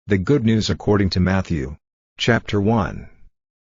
The Good News according to Matthew. Chapter 1.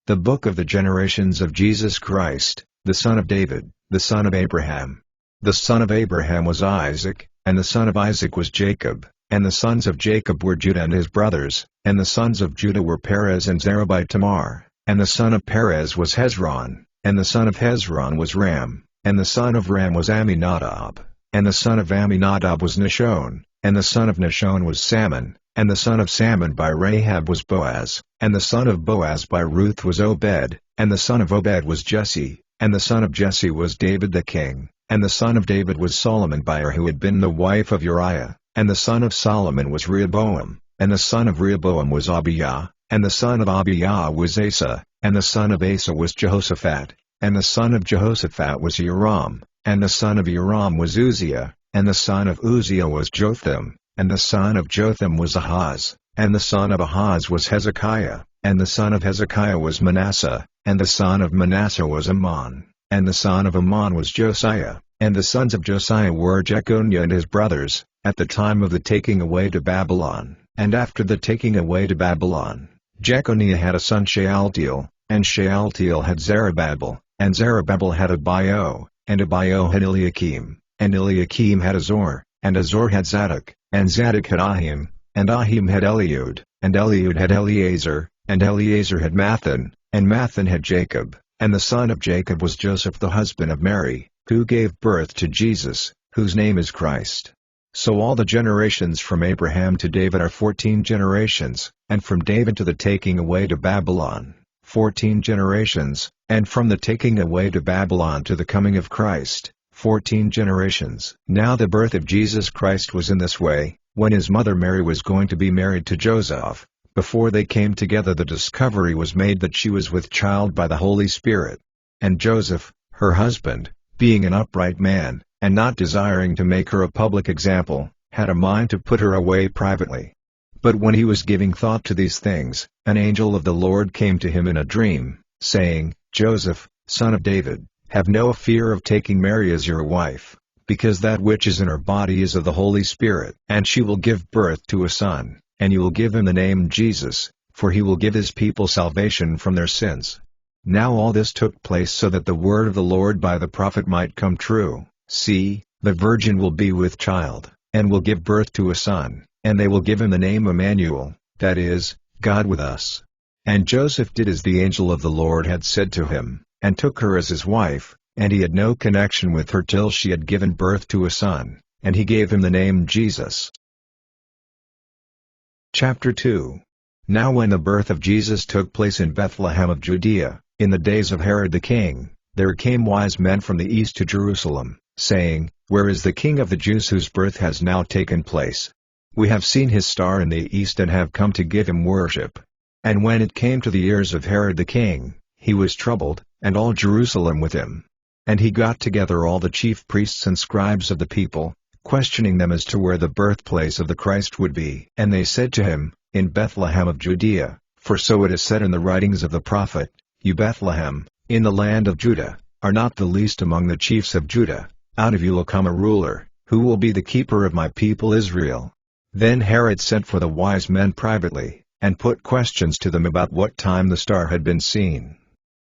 The Book of the Generations of Jesus Christ, the son of David, the son of Abraham. The son of Abraham was Isaac, and the son of Isaac was Jacob, and the sons of Jacob were Judah and his brothers, and the sons of Judah were Perez and Zerah by Tamar, and the son of Perez was Hezron, and the son of Hezron was Ram, and the son of Ram was Amminadab, and the son of Amminadab was Nahshon, and the son of Nahshon was Salmon, and the son of Salmon by Rahab was Boaz, and the son of Boaz by Ruth was Obed, and the son of Obed was Jesse, and the son of Jesse was David the king, and the son of David was Solomon by her who had been the wife of Uriah, and the son of Solomon was Rehoboam, and the son of Rehoboam was Abijah, and the son of Abijah was Asa, and the son of Asa was Jehoshaphat, and the son of Jehoshaphat was Joram, and the son of Joram was Uzziah, and the son of Uzziah was Jotham, and the son of Jotham was Ahaz, and the son of Ahaz was Hezekiah, and the son of Hezekiah was Manasseh, and the son of Manasseh was Amon, and the son of Amon was Josiah, and the sons of Josiah were Jeconiah and his brothers, at the time of the taking away to Babylon. And after the taking away to Babylon, Jeconiah had a son Shealtiel, and Shealtiel had Zerubbabel, and Zerubbabel had Abiah, and Abiah had Eliakim, and Eliakim had Azor, and Azor had Zadok, and Zadok had Ahim, and Ahim had Eliud, and Eliud had Eleazar, and Eleazar had Mathan, and Mathan had Jacob, and the son of Jacob was Joseph the husband of Mary, who gave birth to Jesus, whose name is Christ. So all the generations from Abraham to David are 14 generations, and from David to the taking away to Babylon, 14 generations, and from the taking away to Babylon to the coming of Christ, 14 generations. Now the birth of Jesus Christ was in this way: when his mother Mary was going to be married to Joseph, before they came together the discovery was made that she was with child by the Holy Spirit. And Joseph, her husband, being an upright man, and not desiring to make her a public example, had a mind to put her away privately. But when he was giving thought to these things, an angel of the Lord came to him in a dream, saying, Joseph, son of David, have no fear of taking Mary as your wife, because that which is in her body is of the Holy Spirit. And she will give birth to a son, and you will give him the name Jesus, for he will give his people salvation from their sins. Now all this took place so that the word of the Lord by the prophet might come true. See, the virgin will be with child, and will give birth to a son, and they will give him the name Emmanuel, that is, God with us. And Joseph did as the angel of the Lord had said to him, and took her as his wife, and he had no connection with her till she had given birth to a son, and he gave him the name Jesus. Chapter 2. Now when the birth of Jesus took place in Bethlehem of Judea, in the days of Herod the king, there came wise men from the east to Jerusalem, saying, Where is the King of the Jews whose birth has now taken place? We have seen his star in the east and have come to give him worship. And when it came to the ears of Herod the king, he was troubled, and all Jerusalem with him. And he got together all the chief priests and scribes of the people, questioning them as to where the birthplace of the Christ would be. And they said to him, In Bethlehem of Judea, for so it is said in the writings of the prophet, You Bethlehem, in the land of Judah, are not the least among the chiefs of Judah. Out of you will come a ruler, who will be the keeper of my people Israel. Then Herod sent for the wise men privately, and put questions to them about what time the star had been seen.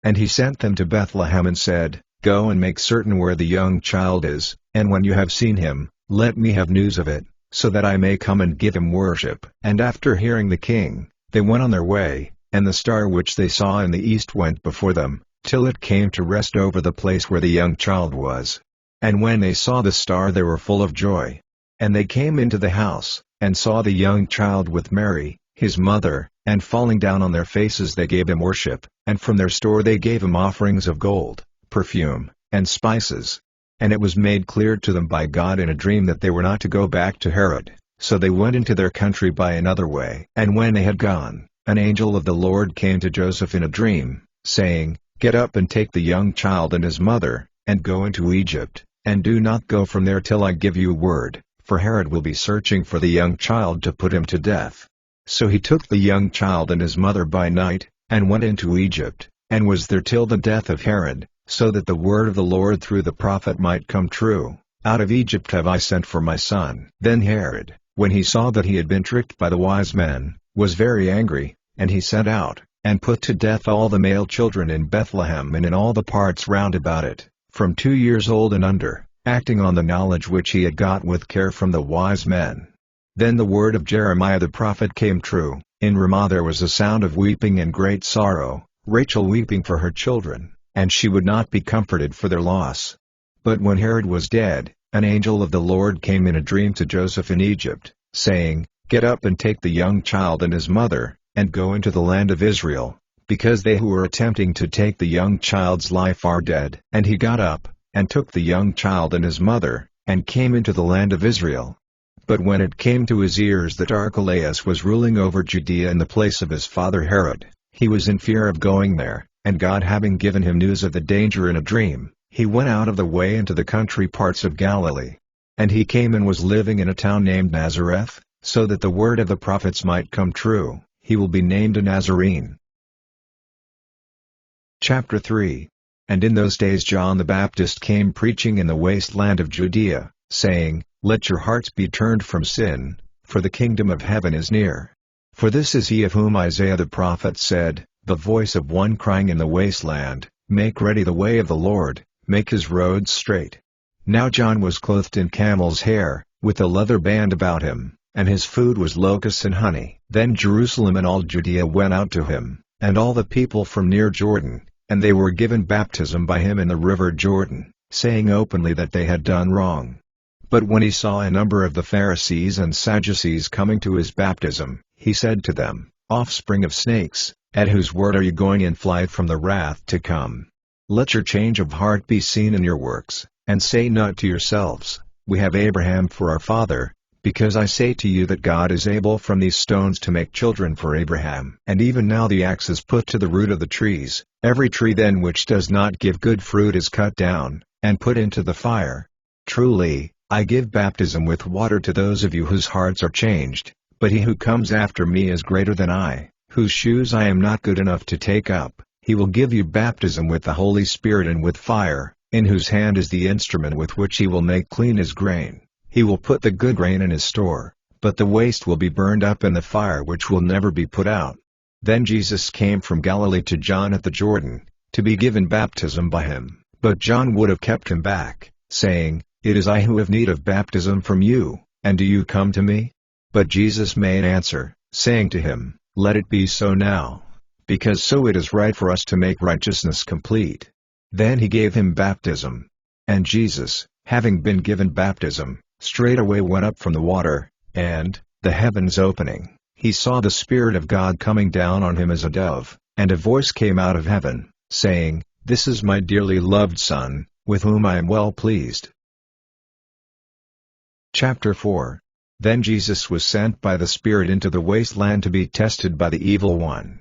And he sent them to Bethlehem and said, Go and make certain where the young child is, and when you have seen him, let me have news of it, so that I may come and give him worship. And after hearing the king, they went on their way, and the star which they saw in the east went before them, till it came to rest over the place where the young child was. And when they saw the star they were full of joy. And they came into the house, and saw the young child with Mary, his mother, and falling down on their faces they gave him worship, and from their store they gave him offerings of gold, perfume, and spices. And it was made clear to them by God in a dream that they were not to go back to Herod, so they went into their country by another way. And when they had gone, an angel of the Lord came to Joseph in a dream, saying, Get up and take the young child and his mother, and go into Egypt, and do not go from there till I give you word, for Herod will be searching for the young child to put him to death. So he took the young child and his mother by night, and went into Egypt, and was there till the death of Herod, so that the word of the Lord through the prophet might come true, Out of Egypt have I sent for my son. Then Herod, when he saw that he had been tricked by the wise men, was very angry, and he sent out, and put to death all the male children in Bethlehem and in all the parts round about it, from 2 years old and under, acting on the knowledge which he had got with care from the wise men. Then the word of Jeremiah the prophet came true, in Ramah there was a sound of weeping and great sorrow, Rachel weeping for her children, and she would not be comforted for their loss. But when Herod was dead, an angel of the Lord came in a dream to Joseph in Egypt, saying, Get up and take the young child and his mother, and go into the land of Israel, because they who were attempting to take the young child's life are dead. And he got up, and took the young child and his mother, and came into the land of Israel. But when it came to his ears that Archelaus was ruling over Judea in the place of his father Herod, he was in fear of going there, and God having given him news of the danger in a dream, he went out of the way into the country parts of Galilee. And he came and was living in a town named Nazareth, so that the word of the prophets might come true, he will be named a Nazarene. Chapter 3. And in those days John the Baptist came preaching in the wasteland of Judea, saying, Let your hearts be turned from sin, for the kingdom of heaven is near. For this is he of whom Isaiah the prophet said, The voice of one crying in the wasteland, Make ready the way of the Lord, make his roads straight. Now John was clothed in camel's hair, with a leather band about him, and his food was locusts and honey. Then Jerusalem and all Judea went out to him, and all the people from near Jordan, and they were given baptism by him in the river Jordan, saying openly that they had done wrong. But when he saw a number of the Pharisees and Sadducees coming to his baptism, he said to them, Offspring of snakes, at whose word are you going in flight from the wrath to come? Let your change of heart be seen in your works, and say not to yourselves, We have Abraham for our father, because I say to you that God is able from these stones to make children for Abraham. And even now the axe is put to the root of the trees, every tree then which does not give good fruit is cut down, and put into the fire. Truly, I give baptism with water to those of you whose hearts are changed, but he who comes after me is greater than I, whose shoes I am not good enough to take up. He will give you baptism with the Holy Spirit and with fire, in whose hand is the instrument with which he will make clean his grain. He will put the good grain in his store, but the waste will be burned up in the fire which will never be put out. Then Jesus came from Galilee to John at the Jordan, to be given baptism by him. But John would have kept him back, saying, It is I who have need of baptism from you, and do you come to me? But Jesus made answer, saying to him, Let it be so now, because so it is right for us to make righteousness complete. Then he gave him baptism. And Jesus, having been given baptism, straightway went up from the water, and, the heavens opening, he saw the Spirit of God coming down on him as a dove, and a voice came out of heaven, saying, This is my dearly loved Son, with whom I am well pleased. Chapter 4. Then Jesus was sent by the Spirit into the wasteland to be tested by the evil one.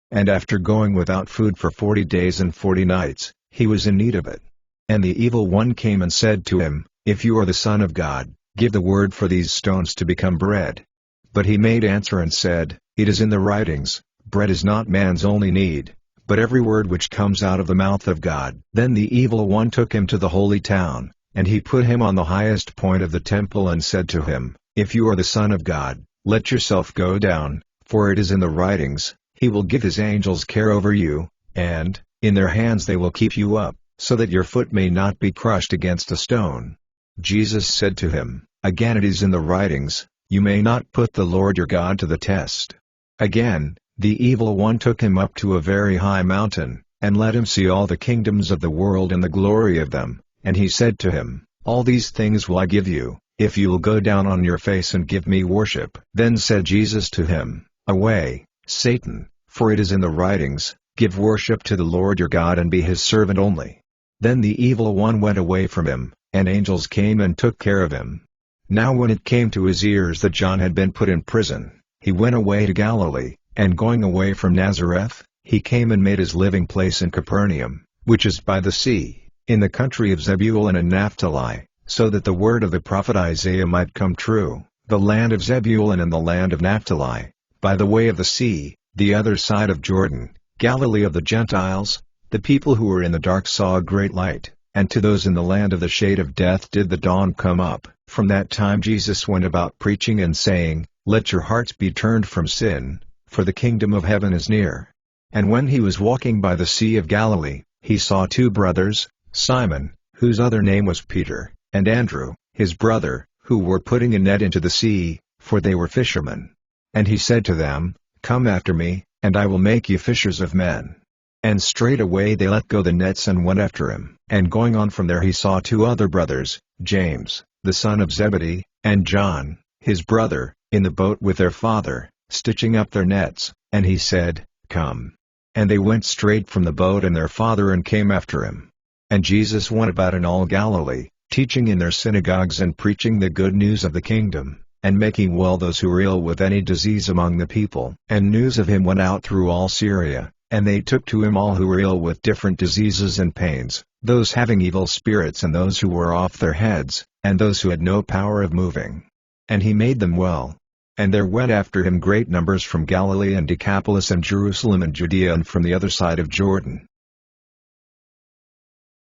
And after going without food for 40 days and 40 nights, he was in need of it. And the evil one came and said to him, If you are the Son of God, give the word for these stones to become bread. But he made answer and said, It is in the writings, Bread is not man's only need, but every word which comes out of the mouth of God. Then the evil one took him to the holy town, and he put him on the highest point of the temple and said to him, If you are the Son of God, let yourself go down, for it is in the writings, He will give His angels care over you, and, in their hands they will keep you up, so that your foot may not be crushed against a stone. Jesus said to him, Again it is in the writings, You may not put the Lord your God to the test. Again, the evil one took him up to a very high mountain, and let him see all the kingdoms of the world and the glory of them, and he said to him, All these things will I give you, if you will go down on your face and give me worship. Then said Jesus to him, Away, Satan, for it is in the writings, Give worship to the Lord your God and be his servant only. Then the evil one went away from him, and angels came and took care of him. Now when it came to his ears that John had been put in prison, he went away to Galilee, and going away from Nazareth, he came and made his living place in Capernaum, which is by the sea, in the country of Zebulun and Naphtali, so that the word of the prophet Isaiah might come true, the land of Zebulun and the land of Naphtali, by the way of the sea, the other side of Jordan, Galilee of the Gentiles. The people who were in the dark saw a great light, and to those in the land of the shade of death did the dawn come up. From that time Jesus went about preaching and saying, "Let your hearts be turned from sin, for the kingdom of heaven is near." And when he was walking by the Sea of Galilee, he saw two brothers, Simon, whose other name was Peter, and Andrew, his brother, who were putting a net into the sea, for they were fishermen. And he said to them, "Come after me, and I will make you fishers of men." And straightway they let go the nets and went after him. And going on from there he saw two other brothers, James, the son of Zebedee, and John, his brother, in the boat with their father, stitching up their nets, and he said, "Come." And they went straight from the boat and their father and came after him. And Jesus went about in all Galilee, teaching in their synagogues and preaching the good news of the kingdom, and making well those who were ill with any disease among the people. And news of him went out through all Syria, and they took to him all who were ill with different diseases and pains, those having evil spirits and those who were off their heads, and those who had no power of moving. And he made them well. And there went after him great numbers from Galilee and Decapolis and Jerusalem and Judea and from the other side of Jordan.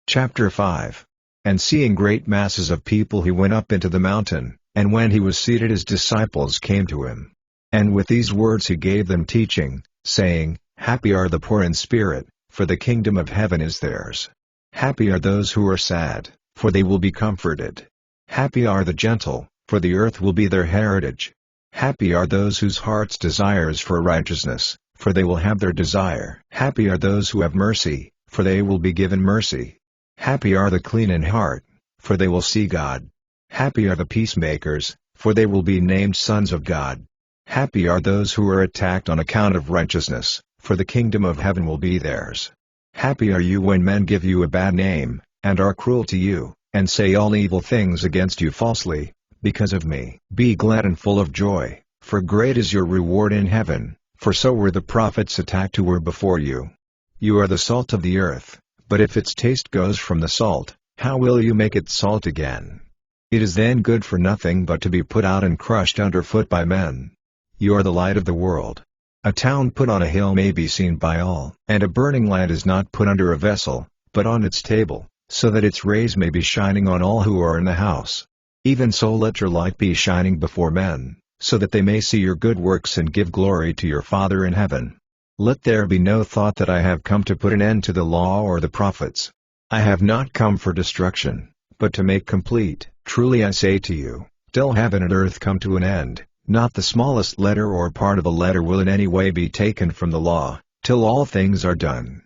Chapter 5. And seeing great masses of people he went up into the mountain, and when he was seated his disciples came to him. And with these words he gave them teaching, saying, "Happy are the poor in spirit, for the kingdom of heaven is theirs. Happy are those who are sad, for they will be comforted. Happy are the gentle, for the earth will be their heritage. Happy are those whose hearts desires for righteousness, for they will have their desire. Happy are those who have mercy, for they will be given mercy. Happy are the clean in heart, for they will see God. Happy are the peacemakers, for they will be named sons of God. Happy are those who are attacked on account of righteousness, for the kingdom of heaven will be theirs. Happy are you when men give you a bad name, and are cruel to you, and say all evil things against you falsely, because of me. Be glad and full of joy, for great is your reward in heaven, for so were the prophets attacked who were before you. You are the salt of the earth, but if its taste goes from the salt, how will you make it salt again? It is then good for nothing but to be put out and crushed underfoot by men. You are the light of the world. A town put on a hill may be seen by all. And a burning light is not put under a vessel, but on its table, so that its rays may be shining on all who are in the house. Even so let your light be shining before men, so that they may see your good works and give glory to your Father in heaven. Let there be no thought that I have come to put an end to the law or the prophets. I have not come for destruction, but to make complete. Truly I say to you, till heaven and earth come to an end, not the smallest letter or part of a letter will in any way be taken from the law, till all things are done.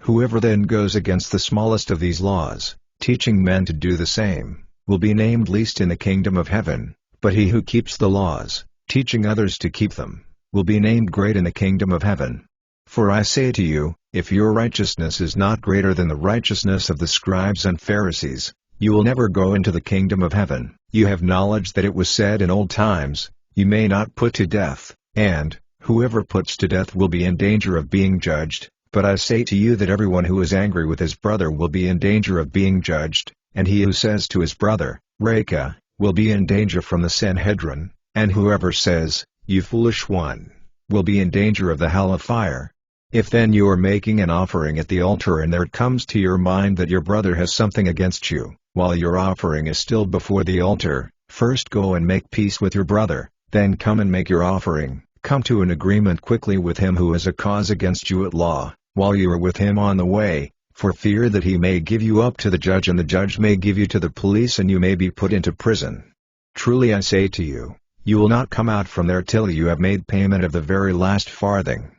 Whoever then goes against the smallest of these laws, teaching men to do the same, will be named least in the kingdom of heaven, but he who keeps the laws, teaching others to keep them, will be named great in the kingdom of heaven. For I say to you, if your righteousness is not greater than the righteousness of the scribes and Pharisees, you will never go into the kingdom of heaven. You have knowledge that it was said in old times, you may not put to death, and, whoever puts to death will be in danger of being judged. But I say to you that everyone who is angry with his brother will be in danger of being judged, and he who says to his brother, Raca, will be in danger from the Sanhedrin, and whoever says, You foolish one, will be in danger of the hell of fire. If then you are making an offering at the altar and there comes to your mind that your brother has something against you, while your offering is still before the altar, first go and make peace with your brother, then come and make your offering. Come to an agreement quickly with him who has a cause against you at law, while you are with him on the way, for fear that he may give you up to the judge and the judge may give you to the police and you may be put into prison. Truly I say to you, you will not come out from there till you have made payment of the very last farthing.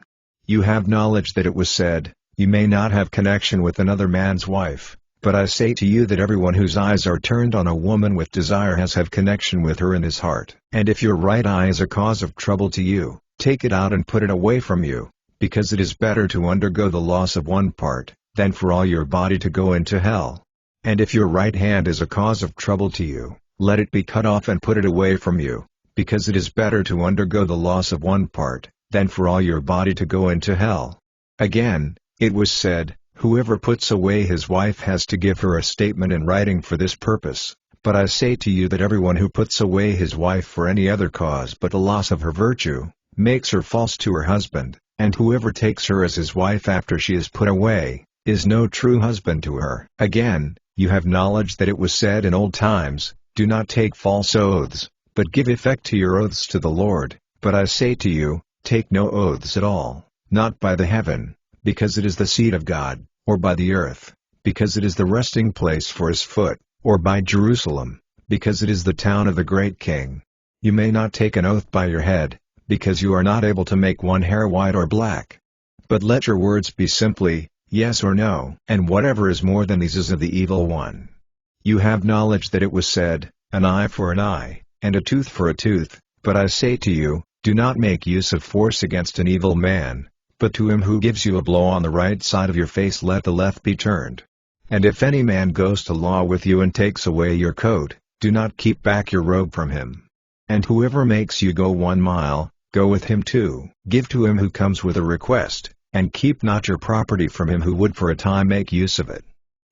You have knowledge that it was said, You may not have connection with another man's wife, but I say to you that everyone whose eyes are turned on a woman with desire has have connection with her in his heart. And if your right eye is a cause of trouble to you, take it out and put it away from you, because it is better to undergo the loss of one part, than for all your body to go into hell. And if your right hand is a cause of trouble to you, let it be cut off and put it away from you, because it is better to undergo the loss of one part, than for all your body to go into hell. Again, it was said, Whoever puts away his wife has to give her a statement in writing for this purpose, but I say to you that everyone who puts away his wife for any other cause but the loss of her virtue, makes her false to her husband, and whoever takes her as his wife after she is put away, is no true husband to her. Again, you have knowledge that it was said in old times, Do not take false oaths, but give effect to your oaths to the Lord. But I say to you, take no oaths at all, not by the heaven, because it is the seat of God, or by the earth, because it is the resting place for his foot, or by Jerusalem, because it is the town of the great king. You may not take an oath by your head, because you are not able to make one hair white or black. But let your words be simply, yes or no, and whatever is more than these is of the evil one. You have knowledge that it was said, an eye for an eye, and a tooth for a tooth, but I say to you, do not make use of force against an evil man, but to him who gives you a blow on the right side of your face let the left be turned. And if any man goes to law with you and takes away your coat, do not keep back your robe from him. And whoever makes you go 1 mile, go with him 2. Give to him who comes with a request, and keep not your property from him who would for a time make use of it.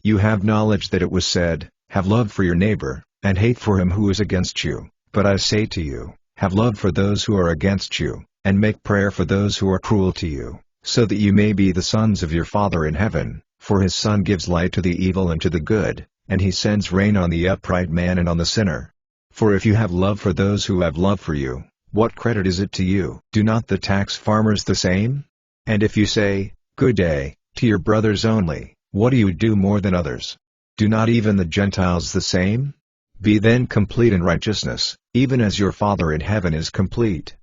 You have knowledge that it was said, have love for your neighbor, and hate for him who is against you. But I say to you, have love for those who are against you, and make prayer for those who are cruel to you, so that you may be the sons of your Father in heaven, for his sun gives light to the evil and to the good, and he sends rain on the upright man and on the sinner. For if you have love for those who have love for you, what credit is it to you? Do not the tax farmers the same? And if you say, good day, to your brothers only, what do you do more than others? Do not even the Gentiles the same? Be then complete in righteousness, even as your Father in heaven is complete.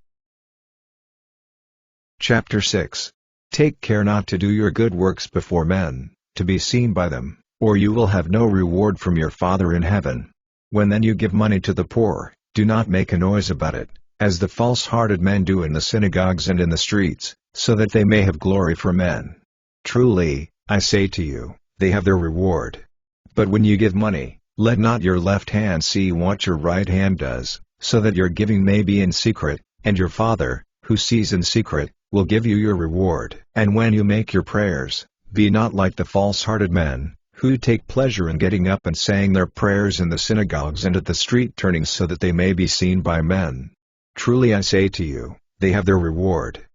Chapter 6. Take care not to do your good works before men, to be seen by them, or you will have no reward from your Father in heaven. When then you give money to the poor, do not make a noise about it, as the false-hearted men do in the synagogues and in the streets, so that they may have glory for men. Truly, I say to you, they have their reward. But when you give money, let not your left hand see what your right hand does, so that your giving may be in secret, and your Father, who sees in secret, will give you your reward. And when you make your prayers, be not like the false-hearted men, who take pleasure in getting up and saying their prayers in the synagogues and at the street turnings so that they may be seen by men. Truly I say to you, they have their reward.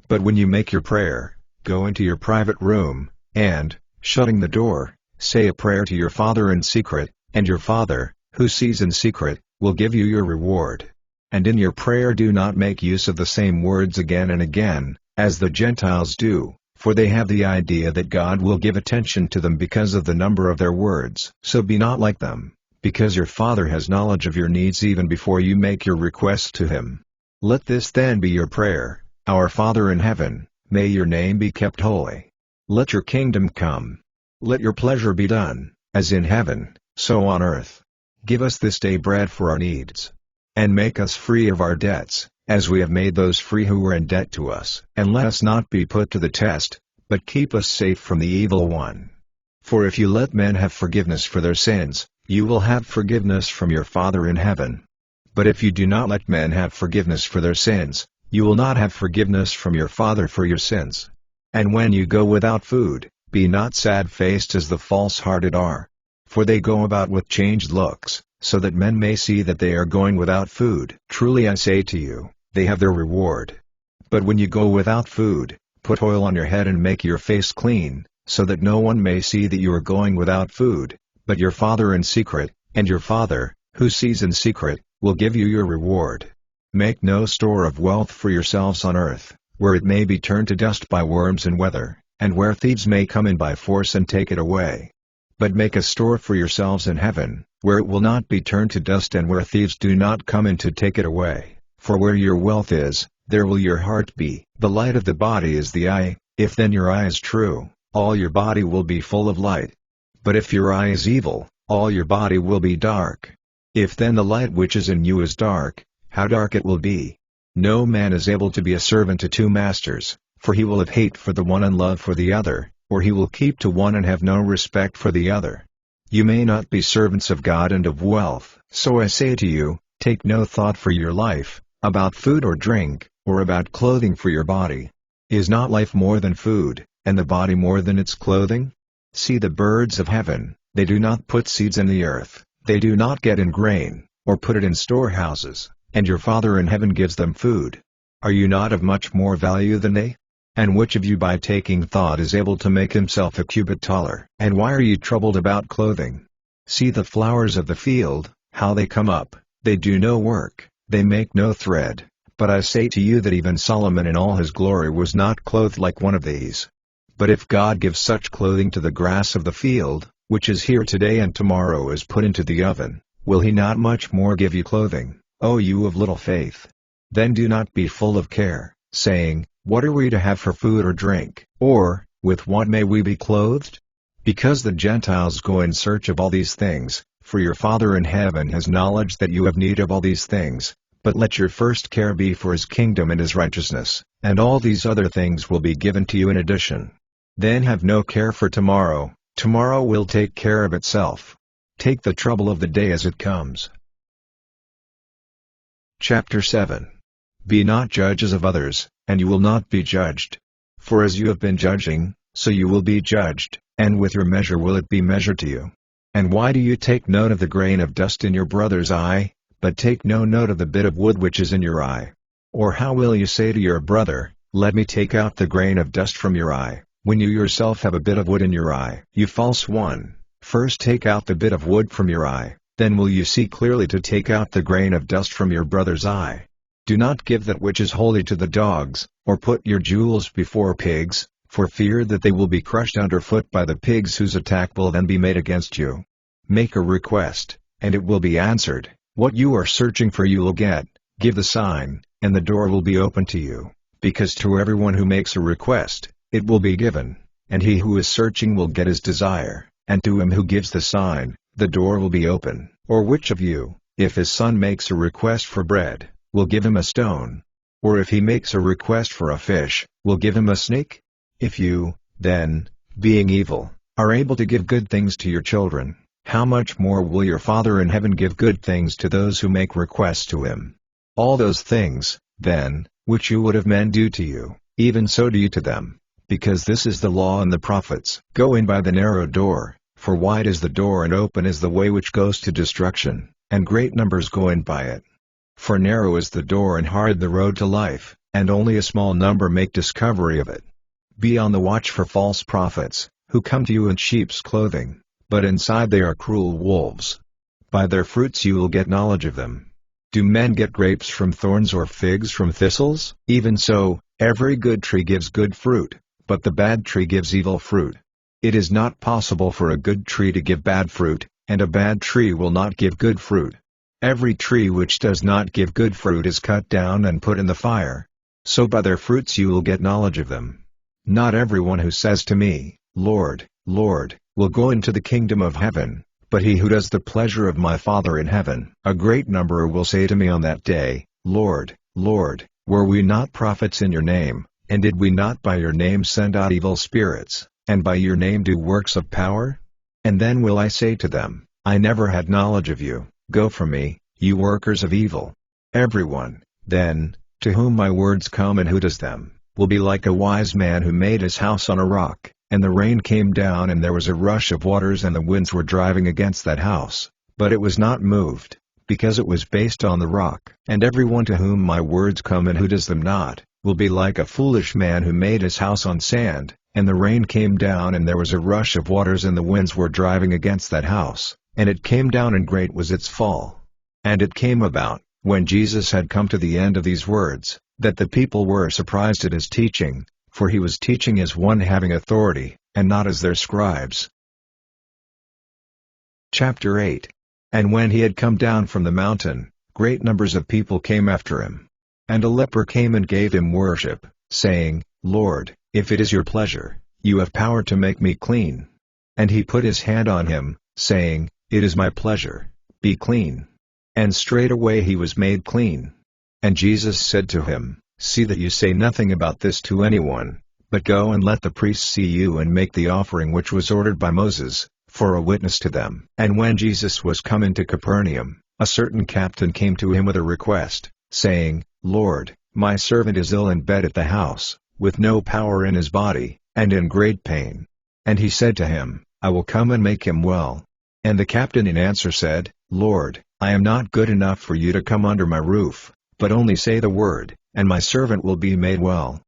But when you make your prayer, go into your private room, and, shutting the door, say a prayer to your Father in secret, and your Father, who sees in secret, will give you your reward. And in your prayer do not make use of the same words again and again, as the Gentiles do, for they have the idea that God will give attention to them because of the number of their words. So be not like them, because your Father has knowledge of your needs even before you make your requests to him. Let this then be your prayer, Our Father in heaven, may your name be kept holy. Let your kingdom come. Let your pleasure be done, as in heaven, so on earth. Give us this day bread for our needs. And make us free of our debts, as we have made those free who were in debt to us. And let us not be put to the test, but keep us safe from the evil one. For if you let men have forgiveness for their sins, you will have forgiveness from your Father in heaven. But if you do not let men have forgiveness for their sins, you will not have forgiveness from your Father for your sins. And when you go without food, be not sad-faced as the false-hearted are. For they go about with changed looks, so that men may see that they are going without food. Truly I say to you, they have their reward. But when you go without food, put oil on your head and make your face clean, so that no one may see that you are going without food, but your Father in secret, and your Father, who sees in secret, will give you your reward. Make no store of wealth for yourselves on earth, where it may be turned to dust by worms and weather, and where thieves may come in by force and take it away. But make a store for yourselves in heaven, where it will not be turned to dust and where thieves do not come in to take it away. For where your wealth is, there will your heart be. The light of the body is the eye. If then your eye is true, all your body will be full of light. But if your eye is evil, all your body will be dark. If then the light which is in you is dark, how dark it will be. No man is able to be a servant to 2 masters, for he will have hate for the one and love for the other, or he will keep to one and have no respect for the other. You may not be servants of God and of wealth. So I say to you, take no thought for your life, about food or drink, or about clothing for your body. Is not life more than food, and the body more than its clothing? See the birds of heaven, they do not put seeds in the earth, they do not get in grain, or put it in storehouses, and your Father in heaven gives them food. Are you not of much more value than they? And which of you by taking thought is able to make himself a cubit taller? And why are you troubled about clothing? See the flowers of the field, How they come up, they do no work, they make no thread, but I say to you that even Solomon in all his glory was not clothed like one of these. But if God gives such clothing to the grass of the field, which is here today and tomorrow is put into the oven, will he not much more give you clothing, O you of little faith? Then do not be full of care, saying, What are we to have for food or drink? Or, with what may we be clothed? Because the Gentiles go in search of all these things, for your Father in heaven has knowledge that you have need of all these things. But let your first care be for his kingdom and his righteousness, and all these other things will be given to you in addition. Then have no care for tomorrow, tomorrow will take care of itself. Take the trouble of the day as it comes. Chapter 7. Be not judges of others, and you will not be judged. For as you have been judging, so you will be judged, and with your measure will it be measured to you. And why do you take note of the grain of dust in your brother's eye, but take no note of the bit of wood which is in your eye? Or how will you say to your brother, Let me take out the grain of dust from your eye, when you yourself have a bit of wood in your eye? You false one, first take out the bit of wood from your eye, then will you see clearly to take out the grain of dust from your brother's eye. Do not give that which is holy to the dogs, or put your jewels before pigs, for fear that they will be crushed underfoot by the pigs whose attack will then be made against you. Make a request, and it will be answered. What you are searching for you will get. Give the sign, and the door will be open to you, because to everyone who makes a request, it will be given, and he who is searching will get his desire, and to him who gives the sign, the door will be open. Or which of you, if his son makes a request for bread, will give him a stone? Or if he makes a request for a fish, will give him a snake? If you, then, being evil, are able to give good things to your children, how much more will your Father in heaven give good things to those who make requests to him? All those things, then, which you would have men do to you, even so do you to them, because this is the law and the prophets. Go in by the narrow door, for wide is the door and open is the way which goes to destruction, and great numbers go in by it. For narrow is the door and hard the road to life, and only a small number make discovery of it. Be on the watch for false prophets, who come to you in sheep's clothing, but inside they are cruel wolves. By their fruits you will get knowledge of them. Do men get grapes from thorns or figs from thistles? Even so, every good tree gives good fruit, but the bad tree gives evil fruit. It is not possible for a good tree to give bad fruit, and a bad tree will not give good fruit. Every tree which does not give good fruit is cut down and put in the fire. So by their fruits you will get knowledge of them. Not everyone who says to me, Lord, Lord, will go into the kingdom of heaven, but he who does the pleasure of my Father in heaven. A great number will say to me on that day, Lord, Lord, were we not prophets in your name, and did we not by your name send out evil spirits, and by your name do works of power? And then will I say to them, I never had knowledge of you, go from me, you workers of evil. Everyone, then, to whom my words come and who does them, will be like a wise man who made his house on a rock. And the rain came down and there was a rush of waters and the winds were driving against that house, but it was not moved, because it was based on the rock. And everyone to whom my words come and who does them not, will be like a foolish man who made his house on sand, and the rain came down and there was a rush of waters and the winds were driving against that house, and it came down and great was its fall. And it came about, when Jesus had come to the end of these words, that the people were surprised at his teaching, for he was teaching as one having authority, and not as their scribes. Chapter 8. And when he had come down from the mountain, great numbers of people came after him. And a leper came and gave him worship, saying, Lord, if it is your pleasure, you have power to make me clean. And he put his hand on him, saying, It is my pleasure, be clean. And straightway he was made clean. And Jesus said to him, See that you say nothing about this to anyone, but go and let the priests see you and make the offering which was ordered by Moses, for a witness to them. And when Jesus was come into Capernaum, a certain captain came to him with a request, saying, Lord, my servant is ill in bed at the house, with no power in his body, and in great pain. And he said to him, I will come and make him well. And the captain in answer said, Lord, I am not good enough for you to come under my roof, but only say the word, and my servant will be made well.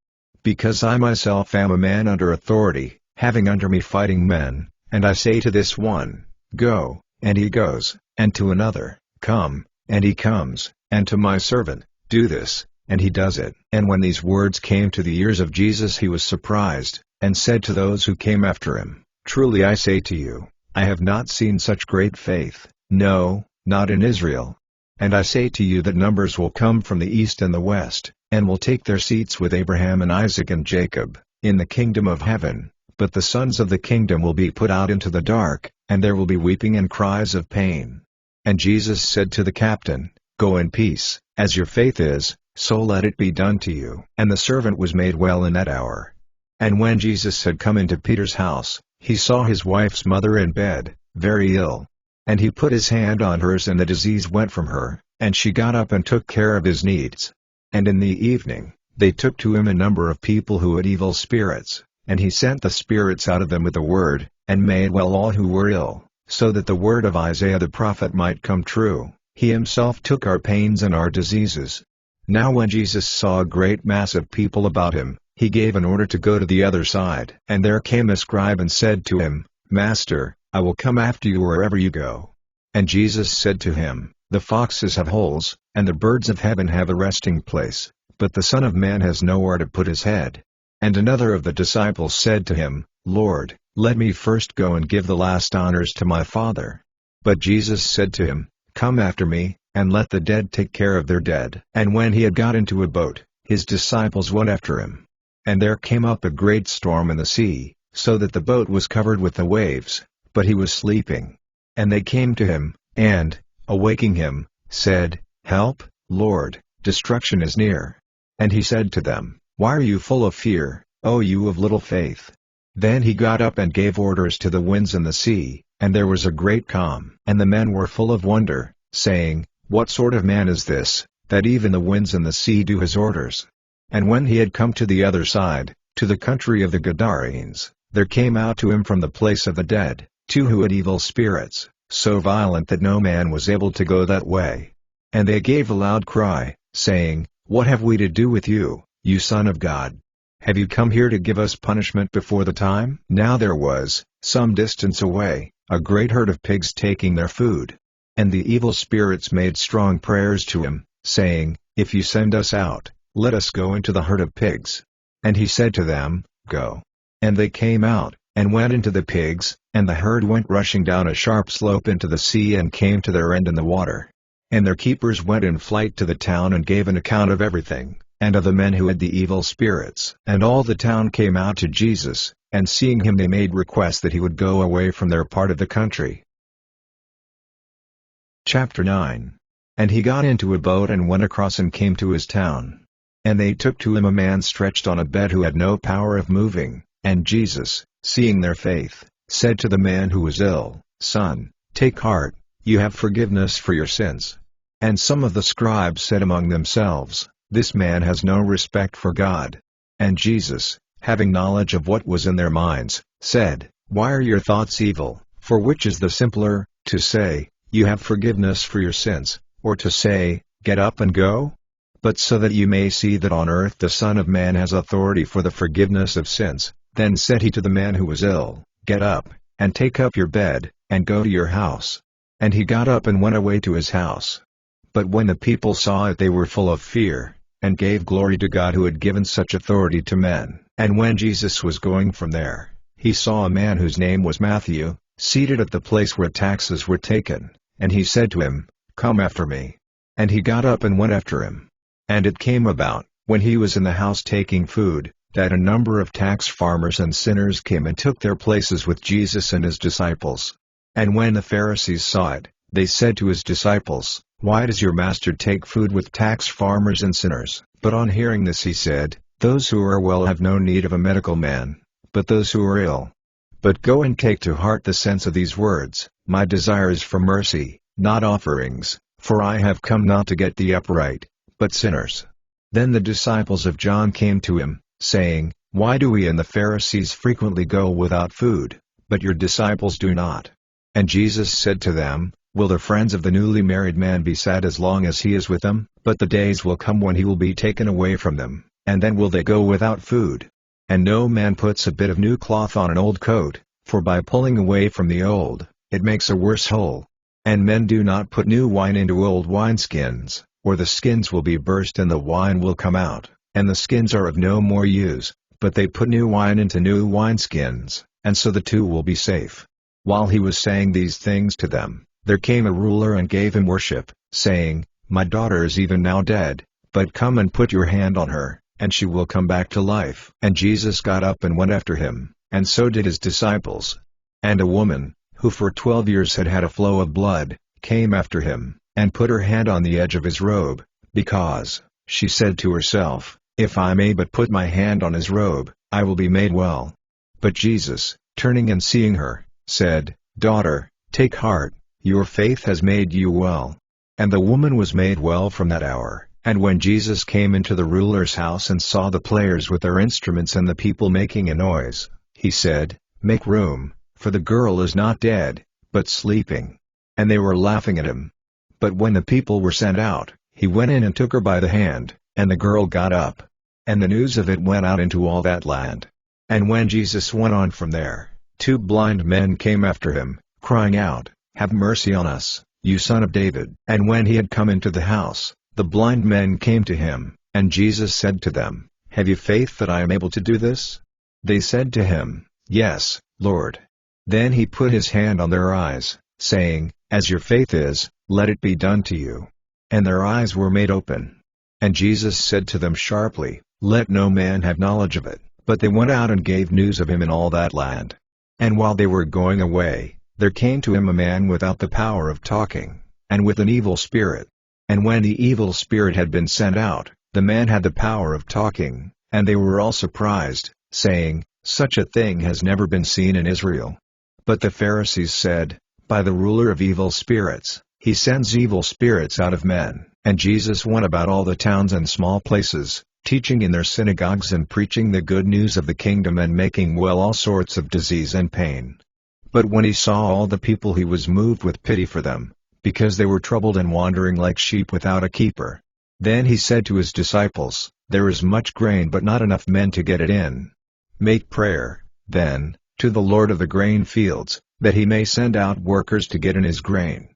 Because I myself am a man under authority, having under me fighting men, and I say to this one, Go, and he goes, and to another, come, and he comes, and to my servant, do this, and he does it." And when these words came to the ears of Jesus, he was surprised, and said to those who came after him, "Truly I say to you, I have not seen such great faith, no, not in Israel. And I say to you that numbers will come from the east and the west, and will take their seats with Abraham and Isaac and Jacob, in the kingdom of heaven. But the sons of the kingdom will be put out into the dark, and there will be weeping and cries of pain." And Jesus said to the captain, "Go in peace, as your faith is, so let it be done to you." And the servant was made well in that hour. And when Jesus had come into Peter's house, he saw his wife's mother in bed, very ill. And he put his hand on hers, and the disease went from her, and she got up and took care of his needs. And in the evening, they took to him a number of people who had evil spirits, and he sent the spirits out of them with a word, and made well all who were ill, so that the word of Isaiah the prophet might come true, "He himself took our pains and our diseases." Now when Jesus saw a great mass of people about him, he gave an order to go to the other side. And there came a scribe and said to him, "Master, I will come after you wherever you go." And Jesus said to him, "The foxes have holes, and the birds of heaven have a resting place, but the Son of Man has nowhere to put his head." And another of the disciples said to him, "Lord, let me first go and give the last honors to my Father." But Jesus said to him, "Come after me, and let the dead take care of their dead." And when he had got into a boat, his disciples went after him. And there came up a great storm in the sea, so that the boat was covered with the waves, but he was sleeping. And they came to him, and, awaking him, said, "Help, Lord, destruction is near." And he said to them, "Why are you full of fear, O you of little faith?" Then he got up and gave orders to the winds and the sea, and there was a great calm. And the men were full of wonder, saying, "What sort of man is this, that even the winds and the sea do his orders?" And when he had come to the other side, to the country of the Gadarenes, there came out to him from the place of the dead, two who had evil spirits, so violent that no man was able to go that way. And they gave a loud cry, saying, "What have we to do with you, you Son of God? Have you come here to give us punishment before the time?" Now there was, some distance away, a great herd of pigs taking their food. And the evil spirits made strong prayers to him, saying, "If you send us out, let us go into the herd of pigs." And he said to them, "Go." And they came out, and went into the pigs, and the herd went rushing down a sharp slope into the sea and came to their end in the water. And their keepers went in flight to the town and gave an account of everything, and of the men who had the evil spirits. And all the town came out to Jesus, and seeing him they made request that he would go away from their part of the country. Chapter 9. And he got into a boat and went across and came to his town. And they took to him a man stretched on a bed who had no power of moving. And Jesus, seeing their faith, said to the man who was ill, "Son, take heart, you have forgiveness for your sins." And some of the scribes said among themselves, "This man has no respect for God." And Jesus, having knowledge of what was in their minds, said, "Why are your thoughts evil? For which is the simpler, to say, 'You have forgiveness for your sins,' or to say, 'Get up and go'? But so that you may see that on earth the Son of Man has authority for the forgiveness of sins." Then said he to the man who was ill, "Get up, and take up your bed, and go to your house." And he got up and went away to his house. But when the people saw it they were full of fear, and gave glory to God who had given such authority to men. And when Jesus was going from there, he saw a man whose name was Matthew, seated at the place where taxes were taken, and he said to him, "Come after me." And he got up and went after him. And it came about, when he was in the house taking food, that a number of tax farmers and sinners came and took their places with Jesus and his disciples. And when the Pharisees saw it, they said to his disciples, "Why does your master take food with tax farmers and sinners?" But on hearing this he said, "Those who are well have no need of a medical man, but those who are ill. But go and take to heart the sense of these words, 'My desire is for mercy, not offerings, for I have come not to get the upright, but sinners.'" Then the disciples of John came to him, saying, "Why do we and the Pharisees frequently go without food, but your disciples do not?" And Jesus said to them, "Will the friends of the newly married man be sad as long as he is with them? But the days will come when he will be taken away from them, and then will they go without food. And no man puts a bit of new cloth on an old coat, for by pulling away from the old, it makes a worse hole. And men do not put new wine into old wineskins, or the skins will be burst and the wine will come out, and the skins are of no more use, but they put new wine into new wineskins, and so the two will be safe. While he was saying these things to them, there came a ruler and gave him worship, saying, My daughter is even now dead, but come and put your hand on her, and she will come back to life. And Jesus got up and went after him, and so did his disciples. And a woman, who for 12 years had had a flow of blood, came after him, and put her hand on the edge of his robe, because, she said to herself, If I may but put my hand on his robe, I will be made well. But Jesus, turning and seeing her, said, Daughter, take heart, your faith has made you well. And the woman was made well from that hour. And when Jesus came into the ruler's house and saw the players with their instruments and the people making a noise, he said, Make room, for the girl is not dead, but sleeping. And they were laughing at him. But when the people were sent out, he went in and took her by the hand, and the girl got up. And the news of it went out into all that land. And when Jesus went on from there, 2 blind men came after him, crying out, Have mercy on us, you Son of David. And when he had come into the house, the blind men came to him, and Jesus said to them, Have you faith that I am able to do this? They said to him, Yes, Lord. Then he put his hand on their eyes, saying, As your faith is, let it be done to you. And their eyes were made open. And Jesus said to them sharply, Let no man have knowledge of it. But they went out and gave news of him in all that land. And while they were going away, there came to him a man without the power of talking, and with an evil spirit. And when the evil spirit had been sent out, the man had the power of talking, and they were all surprised, saying, Such a thing has never been seen in Israel. But the Pharisees said, By the ruler of evil spirits, he sends evil spirits out of men. And Jesus went about all the towns and small places, teaching in their synagogues and preaching the good news of the kingdom and making well all sorts of disease and pain. But when he saw all the people he was moved with pity for them, because they were troubled and wandering like sheep without a keeper. Then he said to his disciples, There is much grain but not enough men to get it in. Make prayer, then, to the Lord of the grain fields, that he may send out workers to get in his grain.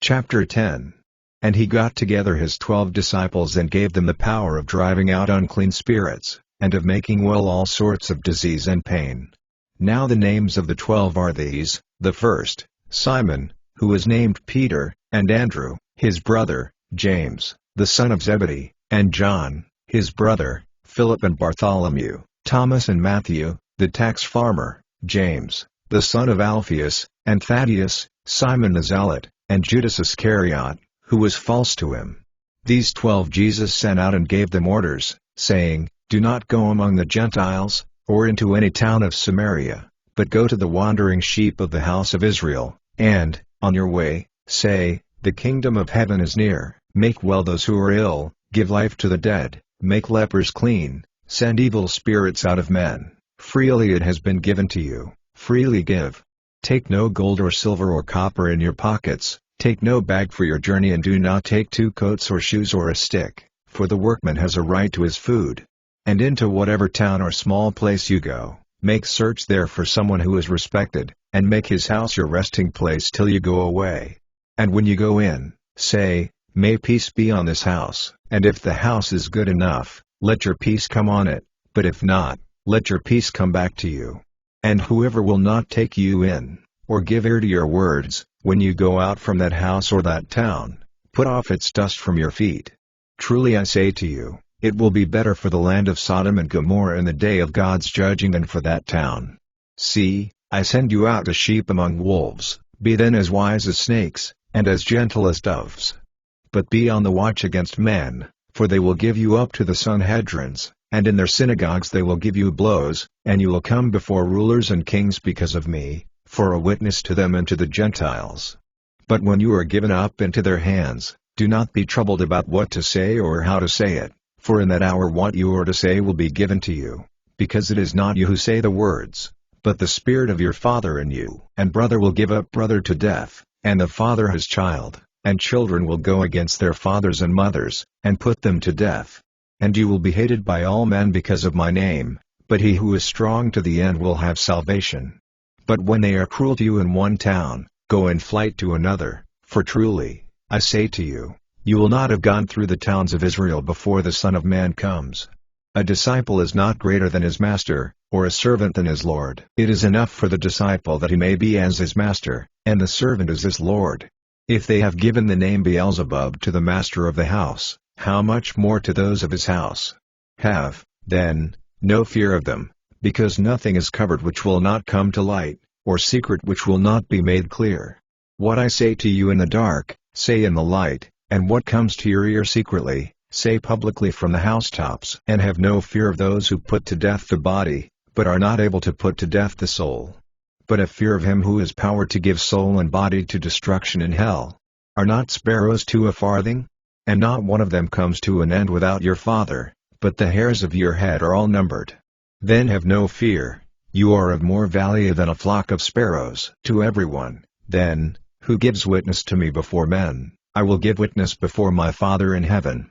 Chapter 10. And he got together his 12 disciples and gave them the power of driving out unclean spirits, and of making well all sorts of disease and pain. Now the names of the 12 are these: the first, Simon, who was named Peter, and Andrew, his brother, James, the son of Zebedee, and John, his brother, Philip and Bartholomew, Thomas and Matthew, the tax farmer, James, the son of Alphaeus, and Thaddeus, Simon the Zealot, and Judas Iscariot, who was false to him. These 12 Jesus sent out and gave them orders, saying, Do not go among the Gentiles, or into any town of Samaria, but go to the wandering sheep of the house of Israel, and, on your way, say, The kingdom of heaven is near. Make well those who are ill, give life to the dead, make lepers clean, send evil spirits out of men. Freely it has been given to you, freely give. Take no gold or silver or copper in your pockets, take no bag for your journey, and do not take 2 coats or shoes or a stick, for the workman has a right to his food. And into whatever town or small place you go, make search there for someone who is respected, and make his house your resting place till you go away. And when you go in, say, May peace be on this house. And if the house is good enough, let your peace come on it, but if not, let your peace come back to you. And whoever will not take you in, or give ear to your words, when you go out from that house or that town, put off its dust from your feet. Truly I say to you, it will be better for the land of Sodom and Gomorrah in the day of God's judging than for that town. See, I send you out as sheep among wolves. Be then as wise as snakes, and as gentle as doves. But be on the watch against men, for they will give you up to the Sanhedrins, and in their synagogues they will give you blows, and you will come before rulers and kings because of me, for a witness to them and to the Gentiles. But when you are given up into their hands, do not be troubled about what to say or how to say it, for in that hour what you are to say will be given to you, because it is not you who say the words, but the Spirit of your Father in you. And brother will give up brother to death, and the father his child, and children will go against their fathers and mothers, and put them to death. And you will be hated by all men because of my name, but he who is strong to the end will have salvation. But when they are cruel to you in one town, Go in flight to another, for truly, I say to you, you will not have gone through the towns of Israel before the Son of Man comes. A disciple is not greater than his master, or a servant than his Lord. It is enough for the disciple that he may be as his master, and the servant as his Lord. If they have given the name Beelzebub to the master of the house, how much more to those of his house? Have, then, no fear of them, because nothing is covered which will not come to light, or secret which will not be made clear. What I say to you in the dark, say in the light, and what comes to your ear secretly, say publicly from the housetops. And have no fear of those who put to death the body, but are not able to put to death the soul. But have fear of him who has power to give soul and body to destruction in hell. Are not sparrows 2 a farthing? And not one of them comes to an end without your Father, but the hairs of your head are all numbered. Then have no fear, you are of more value than a flock of sparrows. To everyone, then, who gives witness to me before men, I will give witness before my Father in heaven.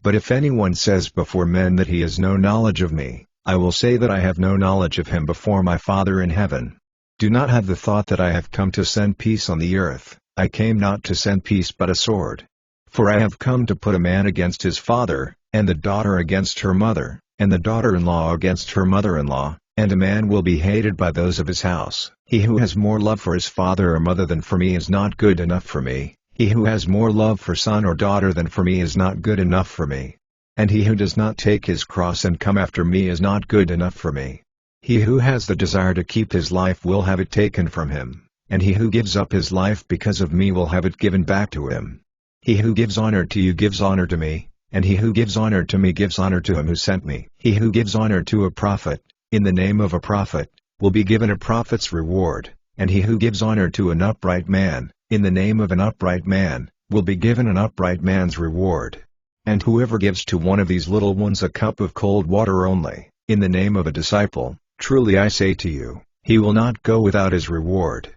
But if anyone says before men that he has no knowledge of me, I will say that I have no knowledge of him before my Father in heaven. Do not have the thought that I have come to send peace on the earth. I came not to send peace but a sword. For I have come to put a man against his father, and the daughter against her mother, and the daughter-in-law against her mother-in-law, and a man will be hated by those of his house. He who has more love for his father or mother than for me is not good enough for me. He who has more love for son or daughter than for me is not good enough for me. And he who does not take his cross and come after me is not good enough for me. He who has the desire to keep his life will have it taken from him, and he who gives up his life because of me will have it given back to him. He who gives honor to you gives honor to me, and he who gives honor to me gives honor to him who sent me. He who gives honor to a prophet, in the name of a prophet, will be given a prophet's reward, and he who gives honor to an upright man, in the name of an upright man, will be given an upright man's reward. And whoever gives to one of these little ones a cup of cold water only, in the name of a disciple, truly I say to you, he will not go without his reward.